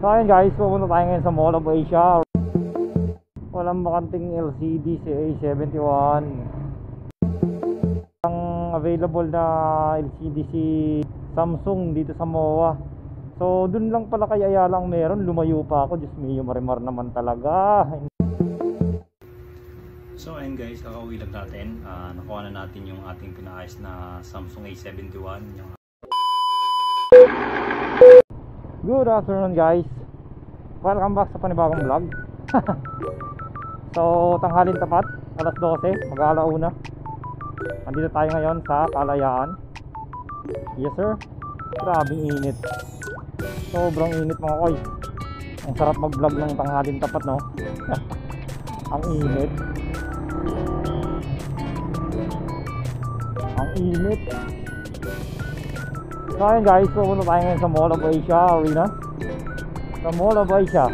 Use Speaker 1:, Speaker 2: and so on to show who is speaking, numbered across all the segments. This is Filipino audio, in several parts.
Speaker 1: So ayun guys, pupunta tayo ngayon sa Mall of Asia. Walang bakanting LCD si A71. Ang available na LCD si Samsung dito sa MOA. So dun lang pala kay Ayala lang meron. Lumayo pa ako, Diyos mio, marimar naman talaga.
Speaker 2: So ayun guys, kakauwi lang natin. Nakuha na natin yung ating pinaayos na Samsung A71.
Speaker 1: Good afternoon guys. Welcome back sa panibagong vlog. So tanghalin tapat, alas 12, mag-aalauna. Nandito tayo ngayon sa Kalayaan. Yes sir. Grabing init. Sobrang init mga koy. Ang sarap mag-vlog ng tanghalin tapat, no? Ang init. Ang init. So ayun guys, pupunta tayo ngayon sa Mall of Asia Arena. Sa Mall of Asia.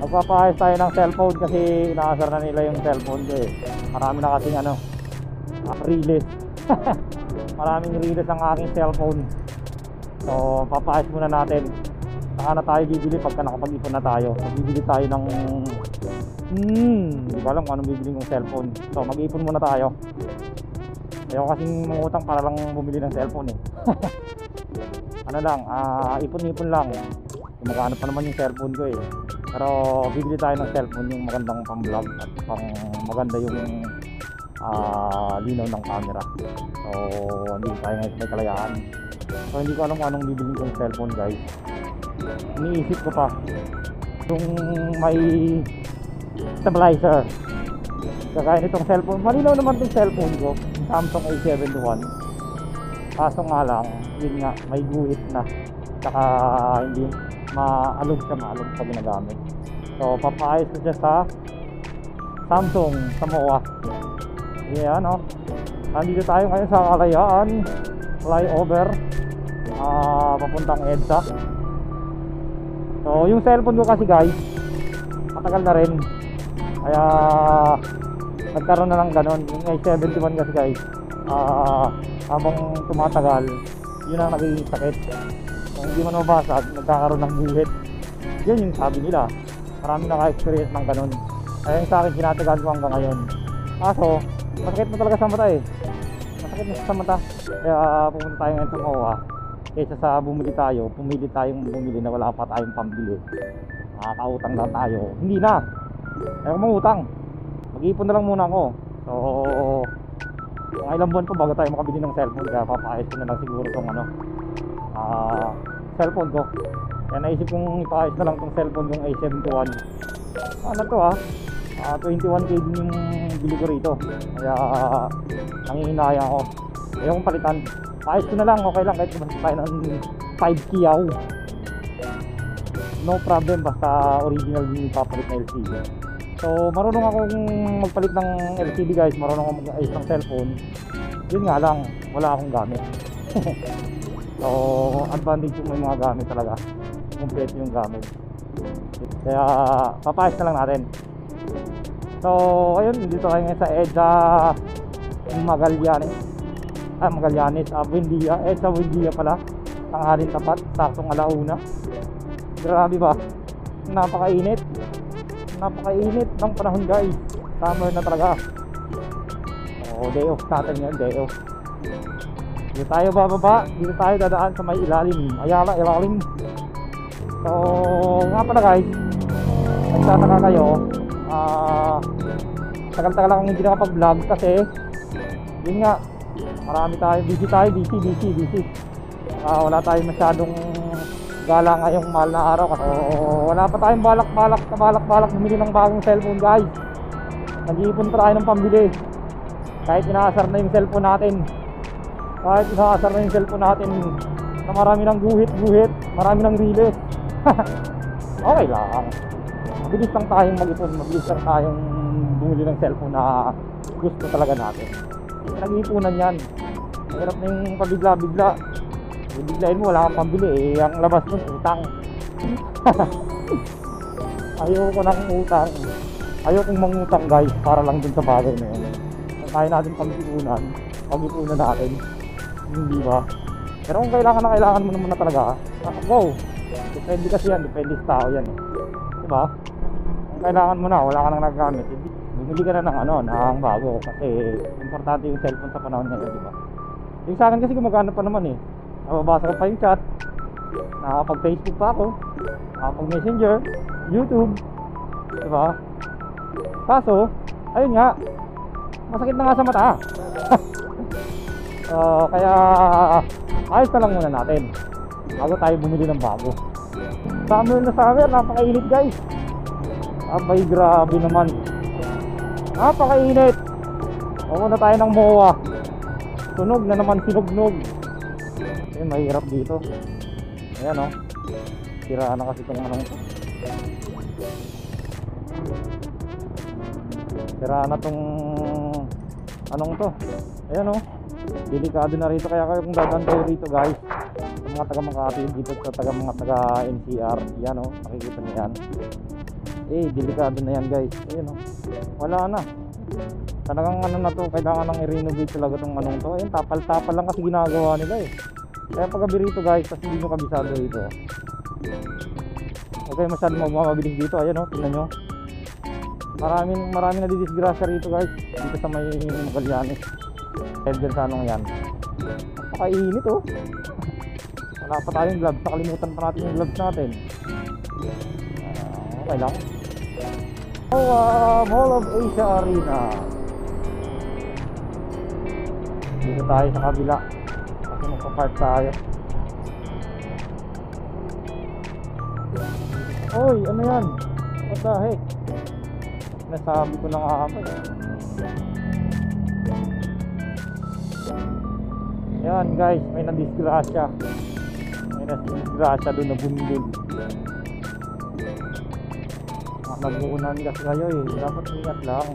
Speaker 1: Magpapahayos tayo ng cellphone kasi inaasar na nila yung cellphone ko eh. Marami na kasing release. Maraming release ang aking cellphone. So papahayos muna natin. Saka na tayo bibili pagka nakapag-ipon na tayo. So, bibili tayo ng hindi ko alam kung anong bibili ng cellphone. So mag-ipon muna tayo. Ayaw kasing mangutang para lang bumili ng cellphone eh. Ano lang, ipon-ipon lang. Magkano pa naman yung cellphone ko eh. Pero bibili tayo ng cellphone yung magandang pang vlog at pang maganda yung linaw ng camera. So hindi tayo ngayon sa may Kalayaan. So hindi ko alam kung anong bibili kong cellphone guys. Iniisip ko pa yung may stabilizer. Kagaya nitong cellphone, malinaw naman itong cellphone ko, Samsung A71. Kaso nga lang, yun nga, may guhit na. Saka hindi maalog pa ginagamit. So papaayos ko siya sa Samsung sa MOA. Yan o. Nandito tayo ngayon sa Kalayaan flyover papuntang EDSA. So yung cellphone ko kasi guys, matagal na rin. Kaya nagkaroon na ng ganon. Yung A71 kasi guys, habang tumatagal, yun ang naging sakit. Kung hindi mo nabasag, nagkakaroon ng buhit. Yun yung sabi nila. Marami naka-experience ng ganon. Kaya yung sa akin, sinatagal ko hanggang ngayon. Kaso, masakit na talaga sa mata eh. Masakit na sa mata. Kaya pumunta tayo ngayon sa MOA. Kaysa sa pumili tayong bumili na wala pa tayong pambili. Nakakautang lang tayo. Hindi na. Ayaw mangutang. Mag-ipon na lang muna ako. So mga ilang buwan pa bago tayo makabili ng cellphone. Kaya papaayos ko na lang siguro itong cellphone ko. Kaya naisip kong ipaayos na lang itong cellphone yung A71. Ano to 21k din yung bili ko rito. Kaya nangihinaya ako. Ayaw kong palitan. Paayos ko na lang, okay lang kahit basta tayo ng 5k yaw. No problem, basta original yung papalit na LCD. So marunong akong magpalit ng LCD guys, marunong akong mag-ayos ng cellphone. Yun nga lang, wala akong gamit. So advantage yung may mga gamit talaga, complete yung gamit. Kaya papayos na lang natin. So ayun, dito tayo ngayon sa EDSA Magallanes, Buendia, EDSA Buendia pala. Tanghalin tapat, saktong alauna. Grabe ba? Napakainit ng panahon guys. Summer na talaga. Day off natin yan, day off. Dito tayo bababa, dito tayo dadaan sa may ilalim, Ayala ilalim. So nga pala guys, nagtataka kayo, tagal-tagal akong hindi nakapag-vlog kasi yun nga, marami tayo, busy. Wala tayong masyadong gala ngayong mahal na araw kasi wala pa tayong balak bumili ng bagong cellphone guys. Nag-iipon pa tayo ng pambili. Kahit inaasar na yung cellphone natin na marami ng guhit, marami ng release. Okay lang. Mabilis lang tayong mag-ipon, mabilis lang tayong bumili ng cellphone na gusto talaga natin. Nag-iipunan yan. Mahirap na yung pabigla-bigla. Biglain mo, wala kang pambili eh. Ang labas nun, utang. Ayoko nang utang. Ayokong mangutang guys, para lang dun sa bagay na yun. Kung kaya natin pag-ipunan natin, hindi ba? Pero kung kailangan mo naman na talaga, go! Depende kasi yan, depende sa tao yan eh. Diba? Kung kailangan mo na, wala ka nang nagagamit, hindi, bumili ka na ng ano, ng bago. Kasi importante yung cellphone sa panahon ngayon, diba? Yung sa akin kasi gumagana pa naman eh. Nababasa ko pa yung chat, nakakapag Facebook pa ako, nakakapag Messenger, YouTube, diba? Kaso, ayun nga, masakit na nga sa mata. Kaya ayos na lang muna natin bago tayo bumili ng bago. Summer na summer, napakainit guys. Abay, grabe naman, napakainit. Pumunta tayo ng MOA. Tunog na naman, sinugnog. Ayun, mahirap dito. Ayan o, sira na kasi itong anong to. Sira na tong anong to. Ayan o, delikado na rito. Kaya kung dadaan kayo rito guys, sa mga taga Makati, dito sa mga taga NCR, yan o, nakikita niyo yan. Delikado na yan guys. Ayun o, wala na. Talagang ano na to, kailangan nang i-renovate talaga tong anong to. Ayun, tapal-tapal lang kasi ginagawa nila eh. Kaya paggabi rito guys, kasi hindi nyo kabisado rito. Okay, masyadong mabilis dito. Ayan o, tingnan nyo. Maraming nadidisgrasya rito guys, dito sa may Magallanes. Dahil dyan sa anong yan, napakainit oh. Wala pa tayong gloves, nakalimutan pa natin yung gloves natin. Okay lang. Mall of Asia Arena. Dito tayo sa kabila kasi magpa-park tayo. Oy, ano yan? What the heck? Nasabi ko na nga ako eh. Yan guys, may nadisgrasya. May nadisgrasya doon na bundol. Nag-uunan kasi kayo eh, dapat ingat lang.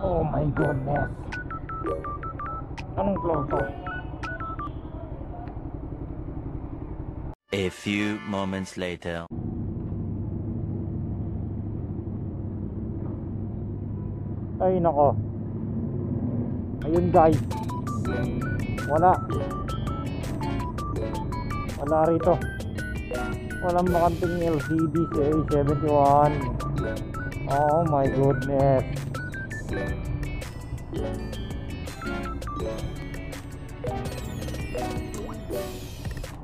Speaker 1: Oh my goodness. Anong floor to?
Speaker 3: A few moments later.
Speaker 1: Ay nako. Ayun guys. Wala rito. Walang makanting LCD si A71. Oh my goodness.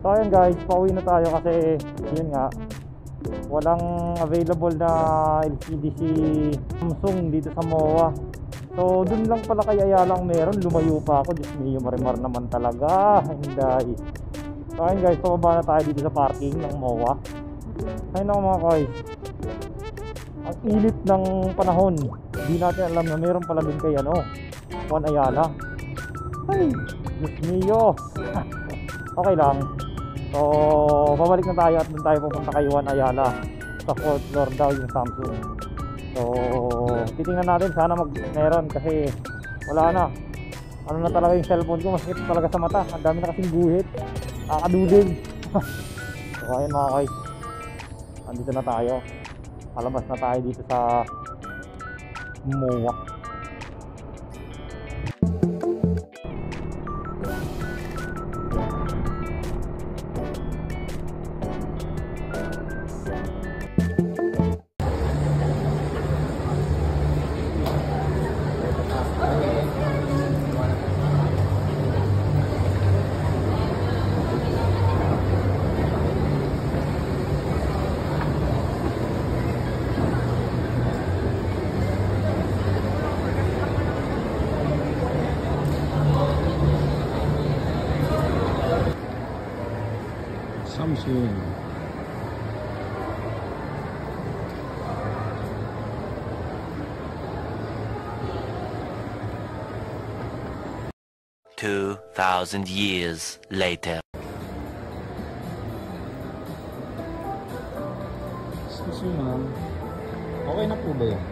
Speaker 1: So ayun guys, pauwi na tayo kasi yun nga, walang available na LCD si Samsung dito sa MOA. So dun lang pala kay Ayala meron, lumayo pa ako. Diyos mio, marimar naman talaga. Hindi. So ayun guys, pababa na tayo dito sa parking ng MOA. Ayun ako mga guys, ang init ng panahon. Hindi natin alam na meron pala dun kay Juan Ayala. Ay, Diyos mio. Okay lang. So babalik na tayo at dun tayo pupunta kay Juan Ayala. Sa 4th floor daw yung Samsung. So titingnan natin, sana meron kasi wala na. Ano na talaga yung cellphone ko, masakit talaga sa mata. Ang dami na kasing guhit, nakakadulig. So ayun mga guys, andito na tayo. Palabas na tayo dito sa MOA.
Speaker 4: Samsung.
Speaker 3: Two 2,000 years later.
Speaker 4: Samsung ma'am. Okay na po ba yun?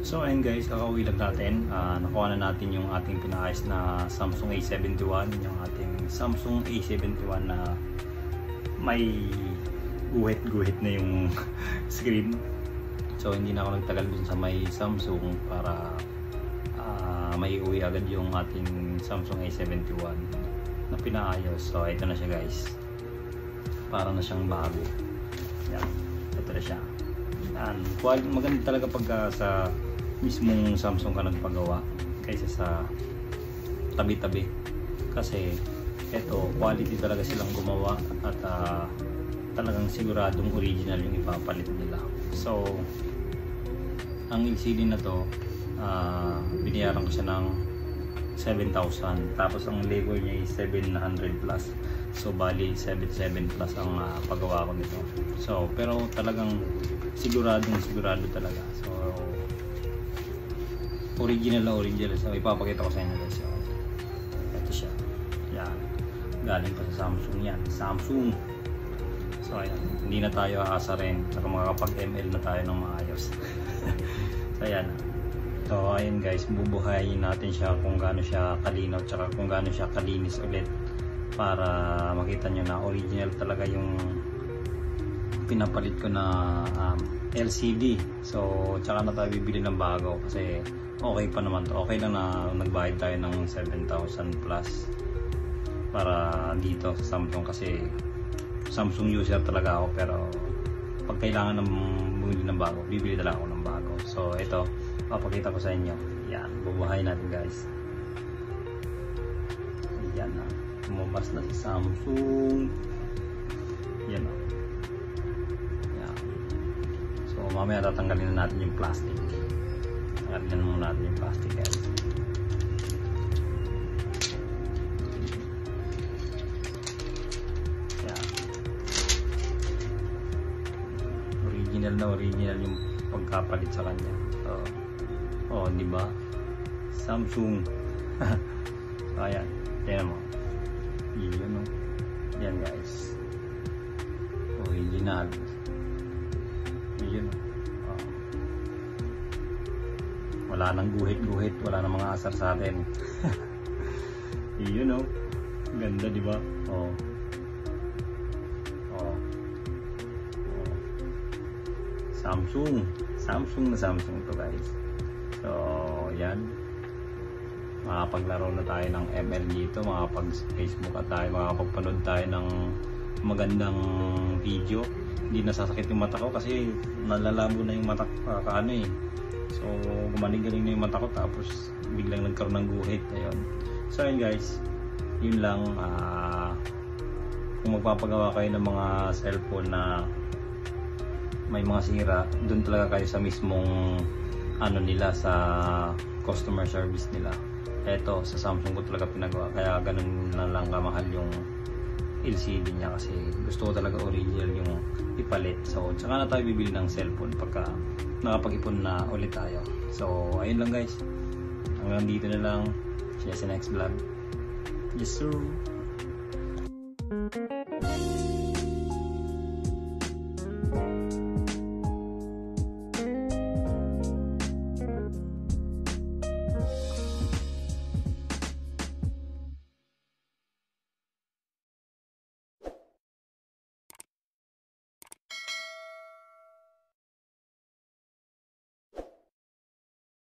Speaker 2: So ayun guys, kakauwi lang natin. Nakuha na natin yung ating pinaayos na Samsung A71, yung ating Samsung A71 na may guhit-guhit na yung screen. So hindi na ako nagtagal dun sa may Samsung para may uwi agad yung ating Samsung A71 na pinaayos. So ito na siya guys, para na siyang bago. Yan, ito na siya. Yan, maganda talaga pagka sa mismong Samsung ka nagpagawa kaysa sa tabi-tabi, kasi ito quality talaga silang gumawa at talagang siguradong original yung ipapalit nila. So ang LCD na to binayaran ko siya ng 7,000, tapos ang labor niya is 700 plus, so bali 77 plus ang paggawa ko nito. So pero talagang sigurado talaga. So original na original. So ipapakita ko sa inyo guys. So ito siya. Yan. Galing pa sa Samsung yan. Samsung. So ayan. Hindi na tayo aasa rin. Saka makakapag-ML na tayo ng maayos. So ayan. So ayun guys. Bubuhayin natin siya kung gaano siya kalinaw. Tsaka kung gaano siya kalinis ulit. Para makita nyo na original talaga yung pinapalit ko na LCD. So tsaka na tayo bibili ng bago kasi okay pa naman to. Okay lang na nagbayad tayo ng 7,000 plus para dito sa Samsung, kasi Samsung user talaga ako, pero pag kailangan ng bumili ng bago, bibili talaga ako ng bago. So ito, papakita ko sa inyo. Yan, bubuhayin natin guys. Yan na, lumabas na si Samsung. Yan na. Yan. So mamaya tatanggalin na natin yung plastic. Tanggalin muna natin yung plastic guys. Yan. Original yung pagkapalit sa kanya. So, oh, di ba? Samsung. So ayan, tingnan mo. Yun, no? Yan guys. Original. Yun. Wala nang guhit-guhit, wala nang mga asar sa atin. Yun, no? Ganda, di ba? Oh. Oh. Oh. Samsung na Samsung to guys. So yan, makapaglaro na tayo ng ML dito, makapag-Facebook at tayo, makapagpanood tayo ng magandang video. Hindi nasasakit yung mata ko kasi nalalabo na yung mata ko kaano eh. So gumaling-galing na yung mata ko, tapos biglang nagkaroon ng guhit. Ayun. So ayun guys, yun lang. Kung magpapagawa kayo ng mga cellphone na may mga sira, doon talaga kayo sa mismong ano nila, sa customer service nila. Eto sa Samsung ko talaga pinagawa, kaya ganun na lang kamahal yung LCD niya, kasi gusto ko talaga original yung ipalit. So tsaka na tayo bibili ng cellphone pagka nakapag-ipon na ulit tayo. So ayun lang guys, hanggang dito na lang. See you sa next vlog. Yes sir.